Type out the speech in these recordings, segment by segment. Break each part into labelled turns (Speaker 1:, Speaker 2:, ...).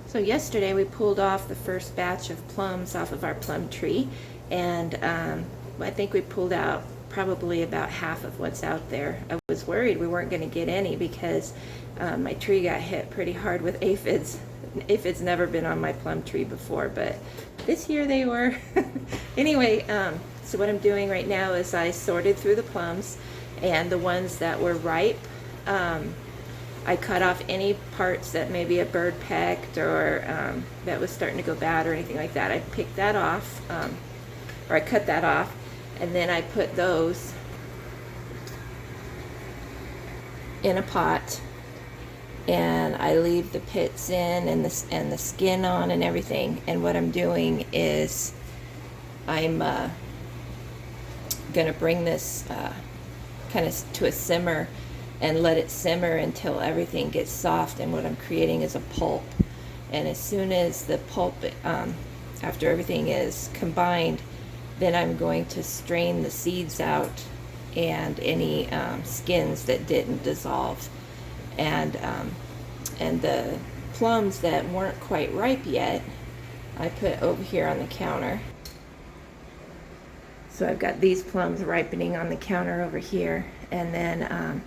Speaker 1: So yesterday we pulled off the first batch of plums off of our plum tree, and I think we pulled out probably about half of what's out there. I was worried we weren't going to get any because my tree got hit pretty hard with aphids. Aphids never been on my plum tree before, but this year they were. Anyway, so what I'm doing right now is I sorted through the plums, and the ones that were ripe, I cut off any parts that maybe a bird pecked or that was starting to go bad or anything like that. I picked that off, or I cut that off, and then I put those in a pot, and I leave the pits in and the skin on and everything. And what I'm doing is I'm gonna bring this kind of to a simmer and let it simmer until everything gets soft, and what I'm creating is a pulp. And as soon as the pulp, after everything is combined, then I'm going to strain the seeds out and any skins that didn't dissolve. And the plums that weren't quite ripe yet, I put over here on the counter. So I've got these plums ripening on the counter over here, and then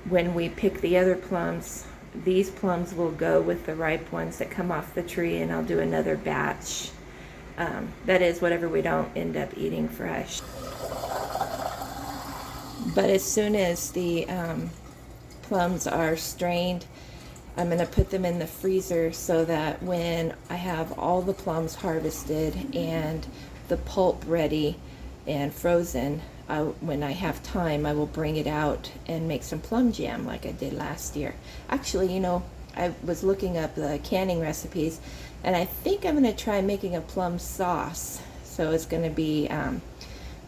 Speaker 1: when we pick the other plums, these plums will go with the ripe ones that come off the tree, and I'll do another batch. That is, whatever we don't end up eating fresh. But as soon as the plums are strained, I'm going to put them in the freezer so that when I have all the plums harvested and the pulp ready and frozen, when I have time, I will bring it out and make some plum jam like I did last year. Actually, you know, I was looking up the canning recipes, and I think I'm going to try making a plum sauce. So it's going to be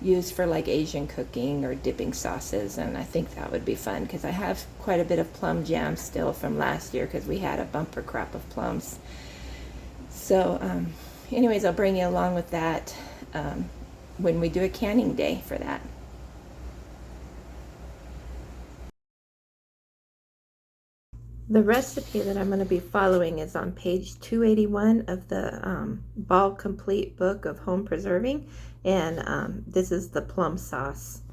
Speaker 1: used for like Asian cooking or dipping sauces, and I think that would be fun because I have quite a bit of plum jam still from last year because we had a bumper crop of plums. So anyways, I'll bring you along with that when we do a canning day for that. The recipe that I'm going to be following is on page 281 of the Ball Complete Book of Home Preserving, and this is the plum sauce.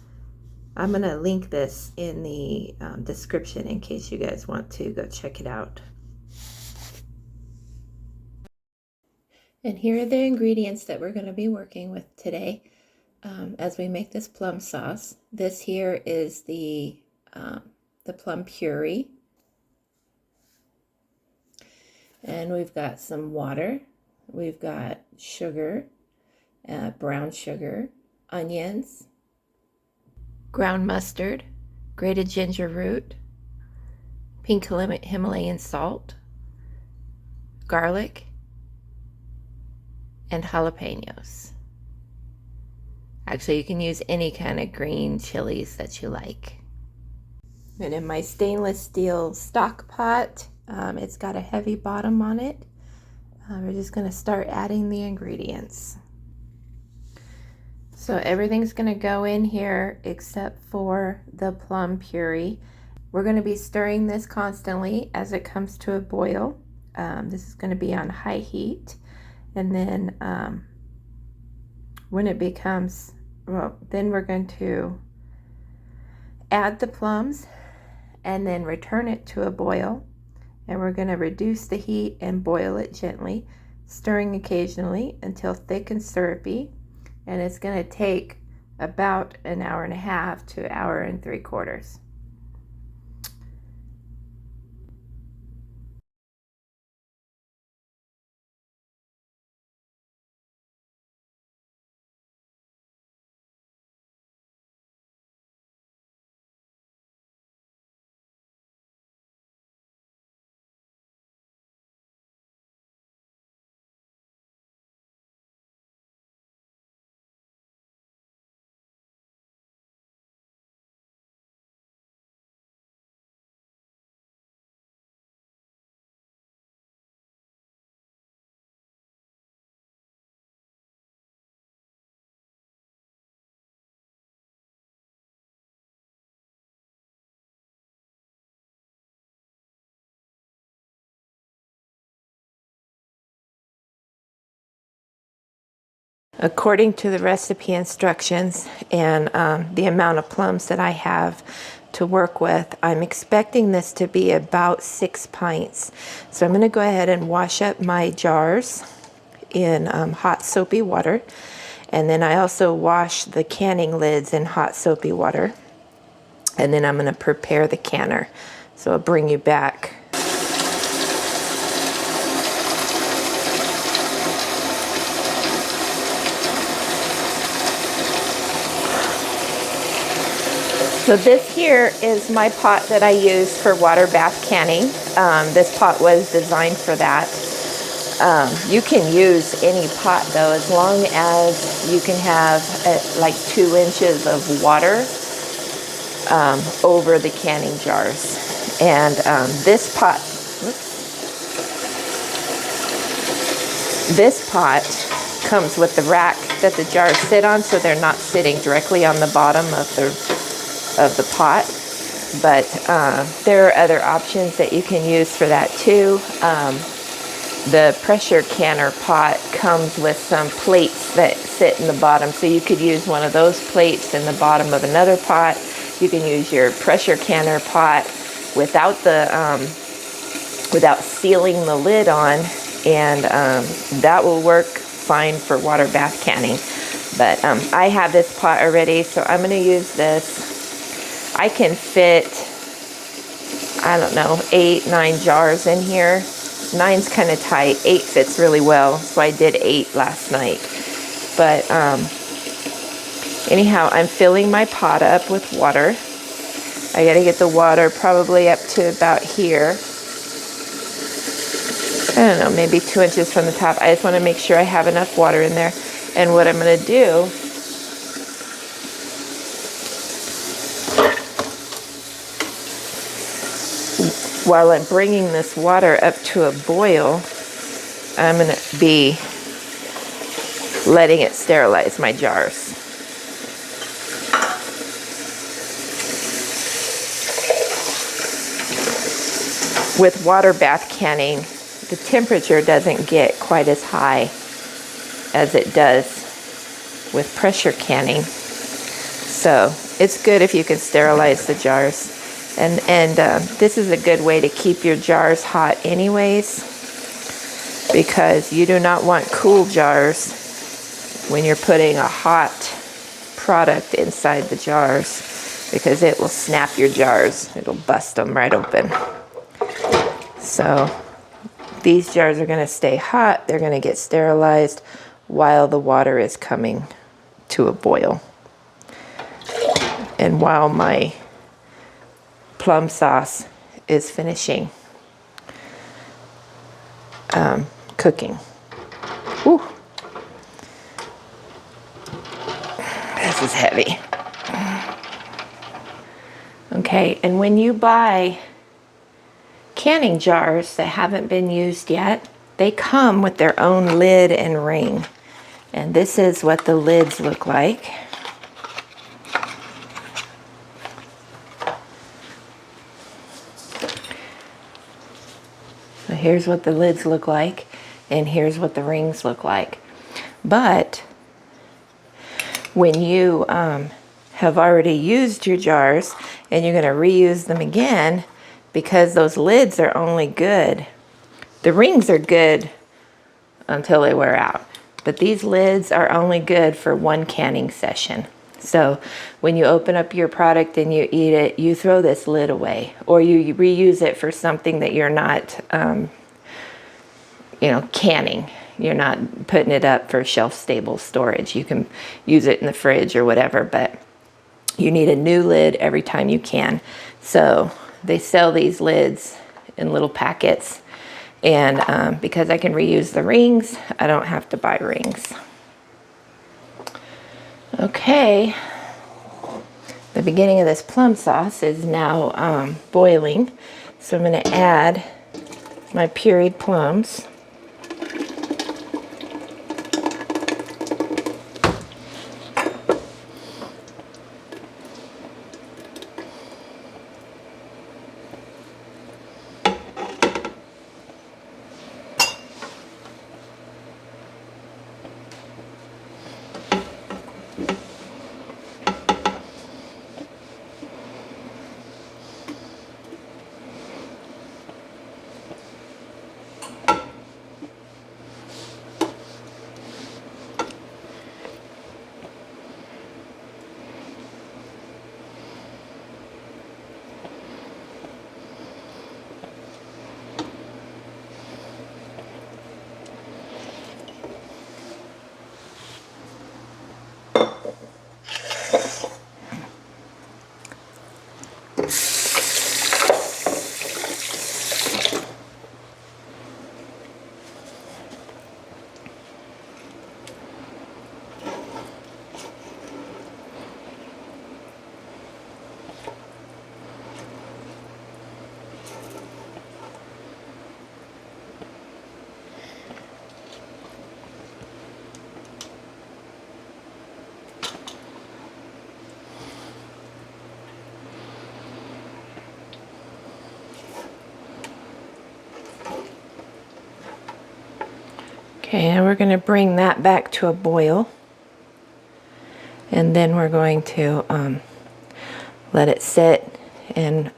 Speaker 1: I'm going to link this in the description in case you guys want to go check it out. And here are the ingredients that we're going to be working with today as we make this plum sauce. This here is the plum puree. And we've got some water, we've got sugar, brown sugar, onions, ground mustard, grated ginger root, pink Himalayan salt, garlic, and jalapenos. Actually, you can use any kind of green chilies that you like. And in my stainless steel stock pot, it's got a heavy bottom on it. We're just going to start adding the ingredients. So everything's going to go in here except for the plum puree. We're going to be stirring this constantly as it comes to a boil. This is going to be on high heat. And then when it becomes, well, then we're going to add the plums and then return it to a boil. And we're going to reduce the heat and boil it gently, stirring occasionally until thick and syrupy. And it's going to take about an hour and a half to an hour and 3/4. According to the recipe instructions and the amount of plums that I have to work with, I'm expecting this to be about 6 pints. So I'm going to go ahead and wash up my jars in hot soapy water. And then I also wash the canning lids in hot soapy water. And then I'm going to prepare the canner. So I'll bring you back. So this here is my pot that I use for water bath canning. This pot was designed for that. You can use any pot though, as long as you can have like 2 inches of water over the canning jars. And this pot comes with the rack that the jars sit on, so they're not sitting directly on the bottom of the pot. But there are other options that you can use for that too. The pressure canner pot comes with some plates that sit in the bottom, so you could use one of those plates in the bottom of another pot. You can use your pressure canner pot without sealing the lid on, and that will work fine for water bath canning. But I have this pot already, so I'm going to use this. I can fit, I don't know, 8-9 jars in here. 9's kind of tight. 8 fits really well, so I did 8 last night. But anyhow, I'm filling my pot up with water. I got to get the water probably up to about here. I don't know, maybe 2 inches from the top. I just want to make sure I have enough water in there. And what I'm going to do, while I'm bringing this water up to a boil, I'm going to be letting it sterilize my jars. With water bath canning, the temperature doesn't get quite as high as it does with pressure canning. So it's good if you can sterilize the jars. And this is a good way to keep your jars hot anyways, because you do not want cool jars when you're putting a hot product inside the jars, because it will snap your jars. It'll bust them right open. So these jars are going to stay hot. They're going to get sterilized while the water is coming to a boil. And while my plum sauce is finishing cooking. Whew. This is heavy. Okay, and when you buy canning jars that haven't been used yet, they come with their own lid and ring. And this is what the lids look like. So here's what the lids look like, and here's what the rings look like. But when you have already used your jars and you're going to reuse them again, because those lids are only good, the rings are good until they wear out, but these lids are only good for one canning session. So when you open up your product and you eat it, you throw this lid away, or you reuse it for something that you're not, canning. You're not putting it up for shelf-stable storage. You can use it in the fridge or whatever, but you need a new lid every time you can. So they sell these lids in little packets, and because I can reuse the rings, I don't have to buy rings. Okay, the beginning of this plum sauce is now boiling, so I'm going to add my pureed plums. Okay, and we're going to bring that back to a boil. And then we're going to let it sit in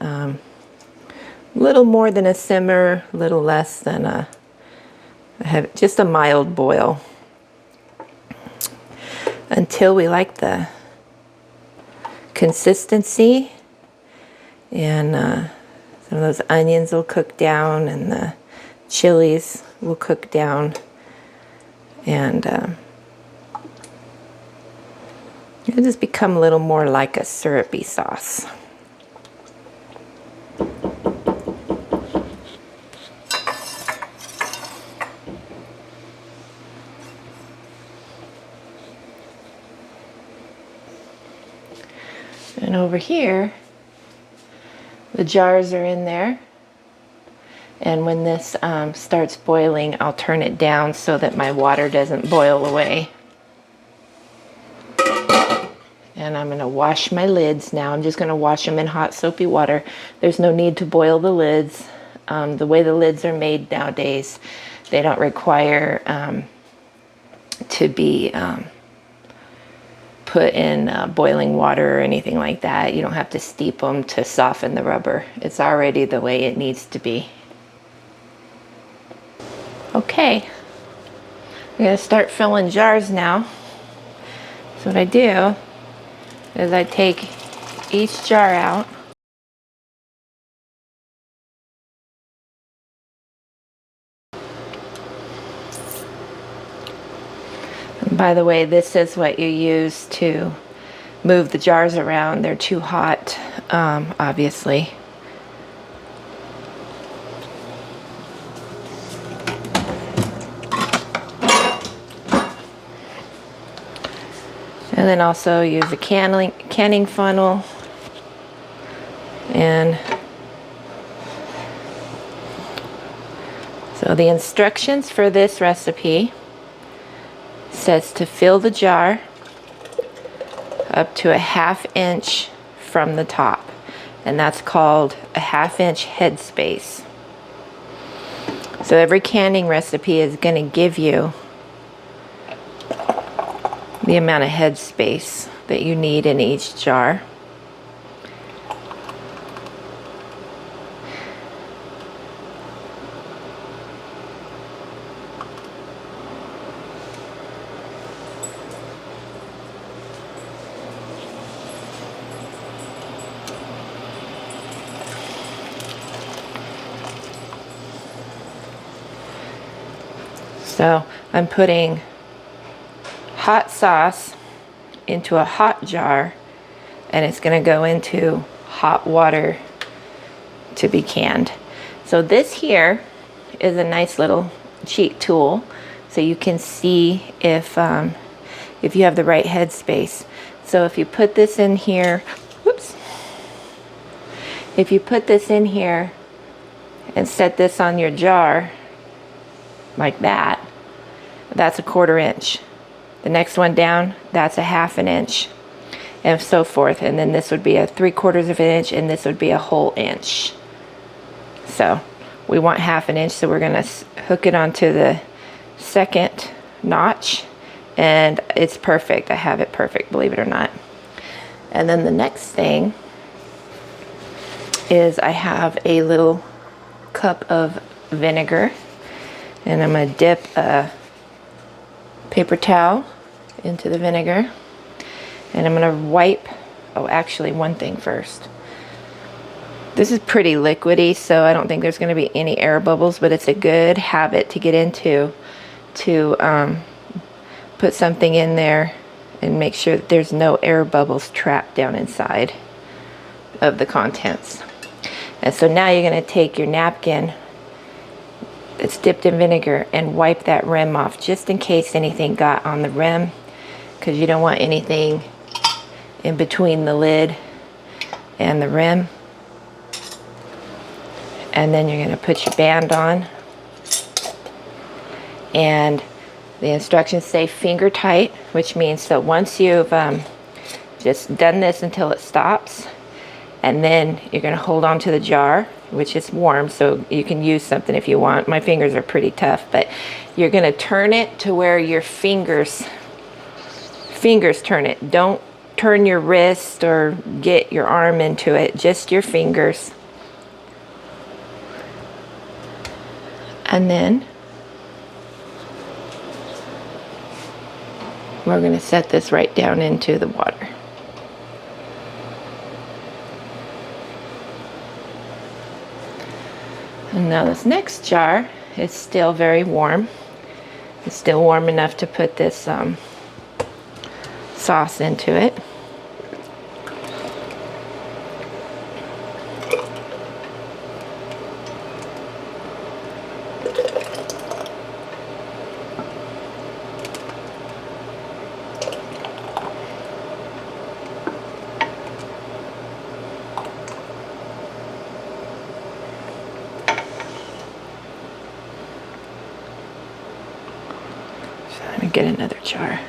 Speaker 1: little more than a simmer, little less than just a mild boil, until we like the consistency, and some of those onions will cook down and the chilies will cook down, and it'll just become a little more like a syrupy sauce. And over here, the jars are in there. And when this starts boiling, I'll turn it down so that my water doesn't boil away. And I'm going to wash my lids now. I'm just going to wash them in hot soapy water. There's no need to boil the lids. The way the lids are made nowadays, they don't require to be put in boiling water or anything like that. You don't have to steep them to soften the rubber. It's already the way it needs to be. Okay, I'm going to start filling jars now. So what I do is I take each jar out. And by the way, this is what you use to move the jars around. They're too hot, obviously. And then also use a canning funnel, and so the instructions for this recipe says to fill the jar up to a 1/2 inch from the top, and that's called a 1/2 inch headspace. So every canning recipe is going to give you the amount of headspace that you need in each jar. So I'm putting hot sauce into a hot jar, and it's going to go into hot water to be canned. So this here is a nice little cheat tool, so you can see if you have the right headspace. So if you put this in here, whoops, if you put this in here and set this on your jar like that, that's a 1/4 inch. The next one down, that's a 1/2 inch, and so forth. And then this would be a 3/4 inch, and this would be a whole inch. So we want 1/2 inch, so we're gonna hook it onto the second notch, and it's perfect. I have it perfect, believe it or not. And then the next thing is I have a little cup of vinegar, and I'm gonna dip a paper towel into the vinegar, and I'm gonna wipe, oh actually one thing first. This is pretty liquidy, so I don't think there's gonna be any air bubbles, but it's a good habit to get into to put something in there and make sure that there's no air bubbles trapped down inside of the contents. And so now you're gonna take your napkin that's dipped in vinegar and wipe that rim off, just in case anything got on the rim, because you don't want anything in between the lid and the rim. And then you're going to put your band on, and the instructions say finger tight, which means that once you've just done this until it stops, and then you're going to hold on to the jar which is warm, so you can use something if you want. My fingers are pretty tough, but you're gonna turn it to where your fingers turn it. Don't turn your wrist or get your arm into it, just your fingers. And then we're going to set this right down into the water. And now this next jar is still very warm. It's still warm enough to put this sauce into it. Let me get another jar.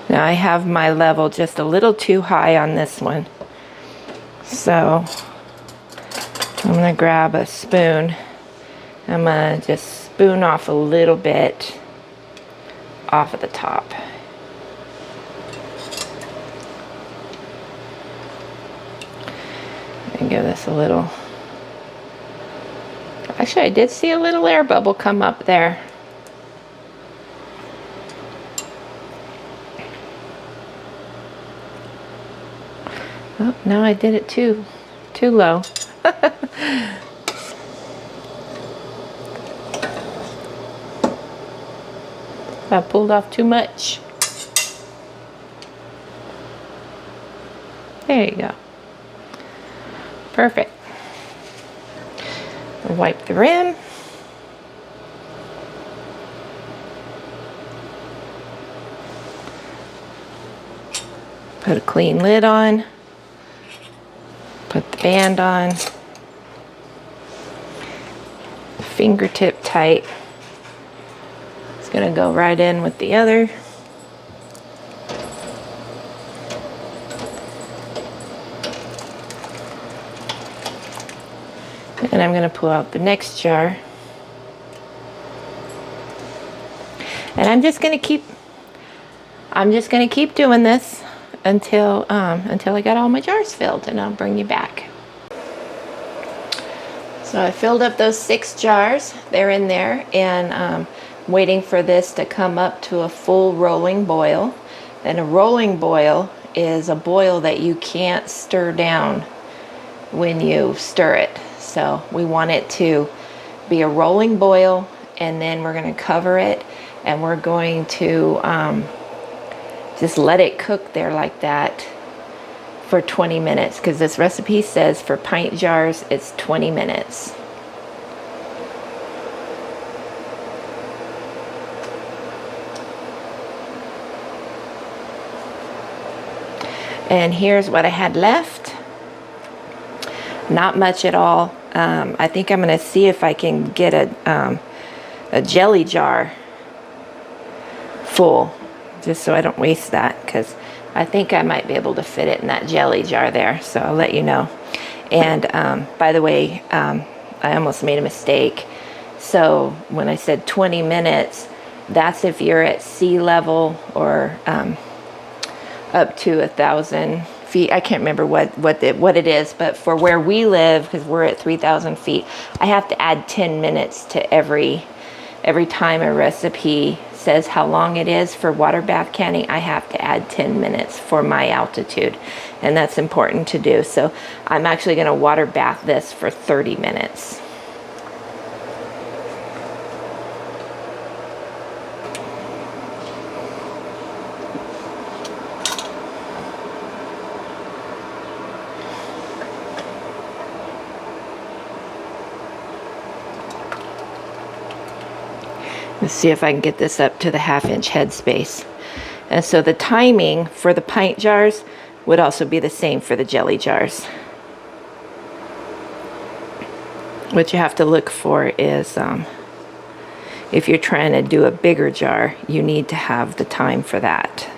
Speaker 1: Now I have my level just a little too high on this one. So I'm gonna grab a spoon. I'm gonna just spoon off a little bit off of the top. And give this a little. Actually, I did see a little air bubble come up there. Oh, no, I did it too low. I pulled off too much. There you go. Perfect. Wipe the rim. Put a clean lid on. Put the band on. Fingertip tight. It's gonna go right in with the other. And I'm gonna pull out the next jar. And I'm just gonna keep doing this until I got all my jars filled, and I'll bring you back. So I filled up those 6 jars. They're in there, and waiting for this to come up to a full rolling boil. And a rolling boil is a boil that you can't stir down when you stir it. So we want it to be a rolling boil, and then we're going to cover it, and we're going to just let it cook there like that for 20 minutes, because this recipe says for pint jars it's 20 minutes. And here's what I had left. Not much at all. I think I'm going to see if I can get a jelly jar full, just so I don't waste that, because I think I might be able to fit it in that jelly jar there, so I'll let you know. And by the way, I almost made a mistake. So when I said 20 minutes, that's if you're at sea level or up to 1,000 feet. I can't remember what it is, but for where we live, because we're at 3,000 feet, I have to add 10 minutes to every time a recipe says how long it is for water bath canning. I have to add 10 minutes for my altitude, and that's important to do. So I'm actually going to water bath this for 30 minutes. Let's see if I can get this up to the 1/2 inch headspace. And so the timing for the pint jars would also be the same for the jelly jars. What you have to look for is if you're trying to do a bigger jar, you need to have the time for that.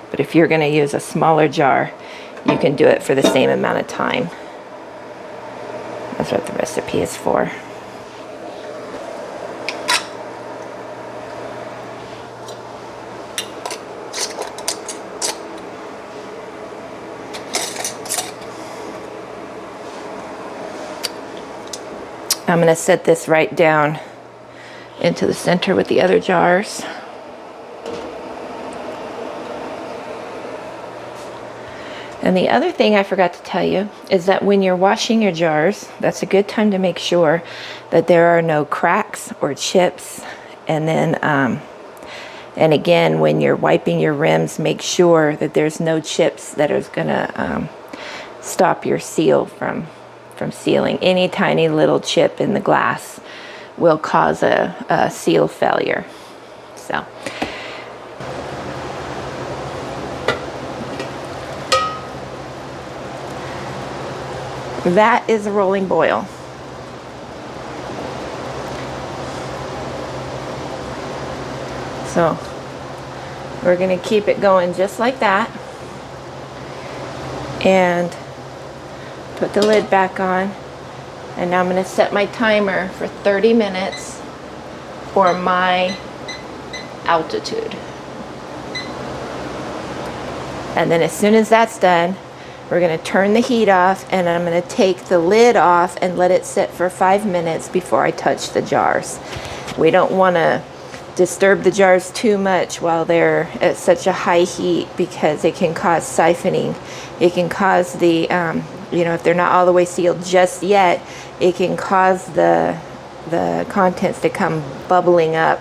Speaker 1: But if you're going to use a smaller jar, you can do it for the same amount of time. That's what the recipe is for. I'm going to set this right down into the center with the other jars. And the other thing I forgot to tell you is that when you're washing your jars, that's a good time to make sure that there are no cracks or chips. And then, and again, when you're wiping your rims, make sure that there's no chips that are gonna stop your seal from sealing. Any tiny little chip in the glass will cause a seal failure. So. That is a rolling boil. So we're going to keep it going just like that. And put the lid back on. And now I'm going to set my timer for 30 minutes for my altitude. And then as soon as that's done, we're going to turn the heat off, and I'm going to take the lid off and let it sit for 5 minutes before I touch the jars. We don't want to disturb the jars too much while they're at such a high heat, because it can cause siphoning. It can cause the, if they're not all the way sealed just yet, it can cause the contents to come bubbling up.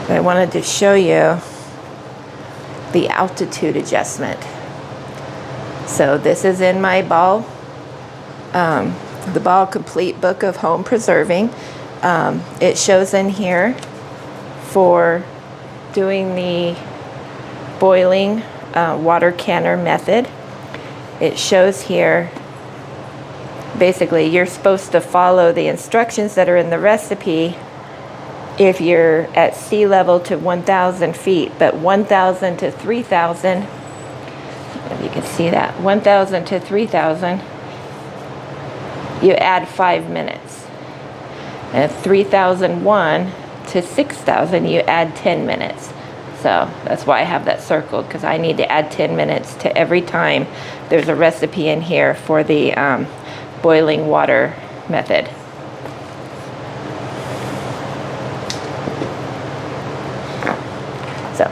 Speaker 1: I wanted to show you the altitude adjustment. So this is in my Ball, the Ball Complete Book of Home Preserving. It shows in here for doing the boiling water canner method. It shows here, basically you're supposed to follow the instructions that are in the recipe if you're at sea level to 1,000 feet, but 1,000 to 3,000, if you can see that, 1,000 to 3,000, you add 5 minutes. And 3,001 to 6,000, you add 10 minutes. So that's why I have that circled, because I need to add 10 minutes to every time. There's a recipe in here for the boiling water method. So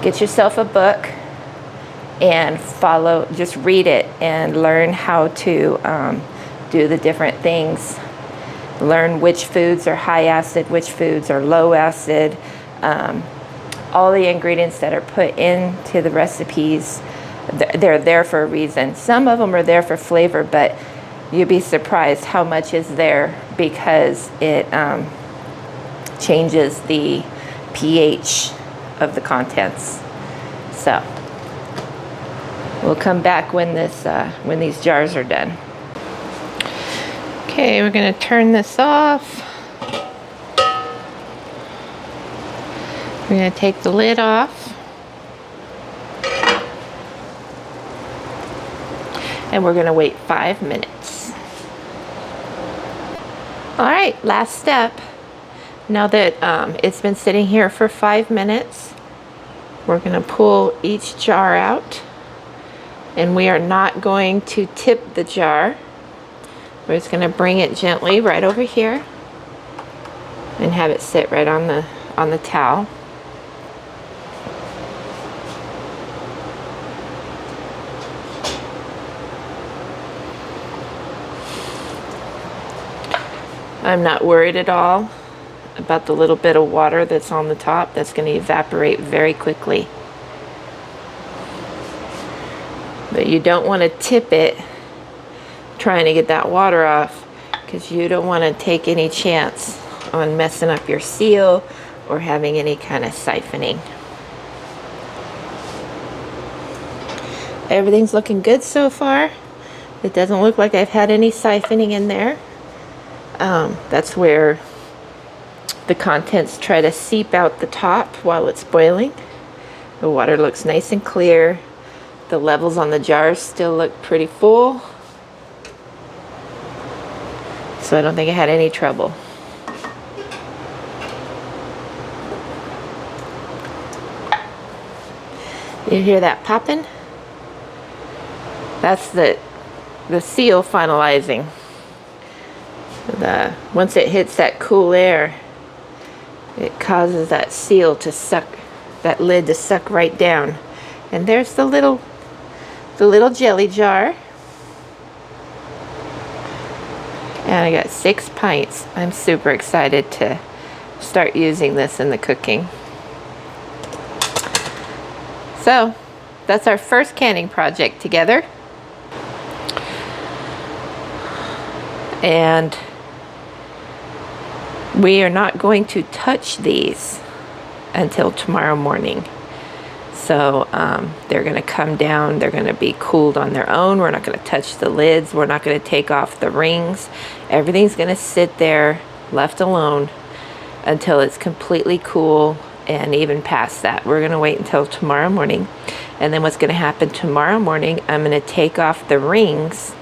Speaker 1: get yourself a book and follow, just read it and learn how to do the different things. Learn which foods are high acid, which foods are low acid. All the ingredients that are put into the recipes, they're there for a reason. Some of them are there for flavor, but you'd be surprised how much is there, because it changes the pH of the contents. So we'll come back when these jars are done. Okay, we're going to turn this off. We're going to take the lid off. And we're going to wait 5 minutes. All right, last step. Now that it's been sitting here for 5 minutes, we're going to pull each jar out. And we are not going to tip the jar. We're just going to bring it gently right over here and have it sit right on the towel. I'm not worried at all about the little bit of water that's on the top. That's going to evaporate very quickly. But you don't want to tip it trying to get that water off, because you don't want to take any chance on messing up your seal or having any kind of siphoning. Everything's looking good so far. It doesn't look like I've had any siphoning in there. That's where the contents try to seep out the top while it's boiling. The water looks nice and clear. The levels on the jars still look pretty full. So I don't think I had any trouble. You hear that popping? That's the seal finalizing. Once it hits that cool air, it causes that seal to suck, that lid to suck right down. And there's the little jelly jar. And I got 6 pints. I'm super excited to start using this in the cooking. So that's our first canning project together. And we are not going to touch these until tomorrow morning. So they're going to come down, they're going to be cooled on their own. We're not going to touch the lids, we're not going to take off the rings. Everything's going to sit there left alone until it's completely cool, and even past that. We're going to wait until tomorrow morning. And then what's going to happen tomorrow morning, I'm going to take off the rings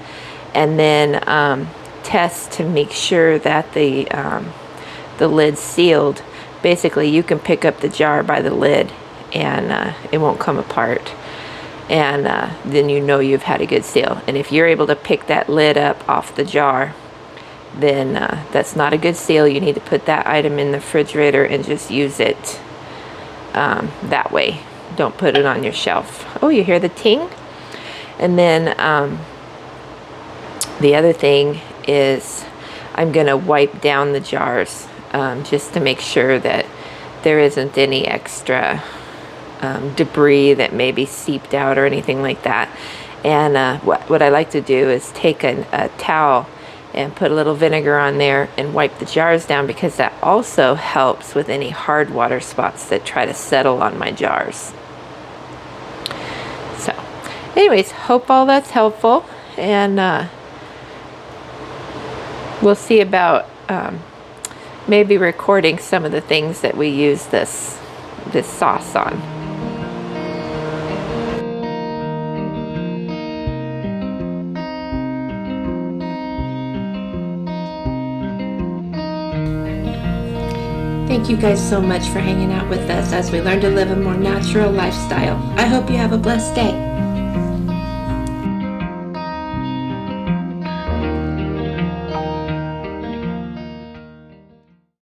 Speaker 1: and then test to make sure that the lid's sealed. Basically, you can pick up the jar by the lid and it won't come apart, and then you know you've had a good seal. And if you're able to pick that lid up off the jar, then that's not a good seal. You need to put that item in the refrigerator and just use it that way. Don't put it on your shelf. Oh, you hear the ting? And then the other thing is I'm gonna wipe down the jars just to make sure that there isn't any extra debris that may be seeped out or anything like that. And what I like to do is take a towel and put a little vinegar on there and wipe the jars down, because that also helps with any hard water spots that try to settle on my jars. So anyways, hope all that's helpful, and we'll see about maybe recording some of the things that we use this sauce on. Thank you guys so much for hanging out with us as we learn to live a more natural lifestyle. I hope you have a blessed day.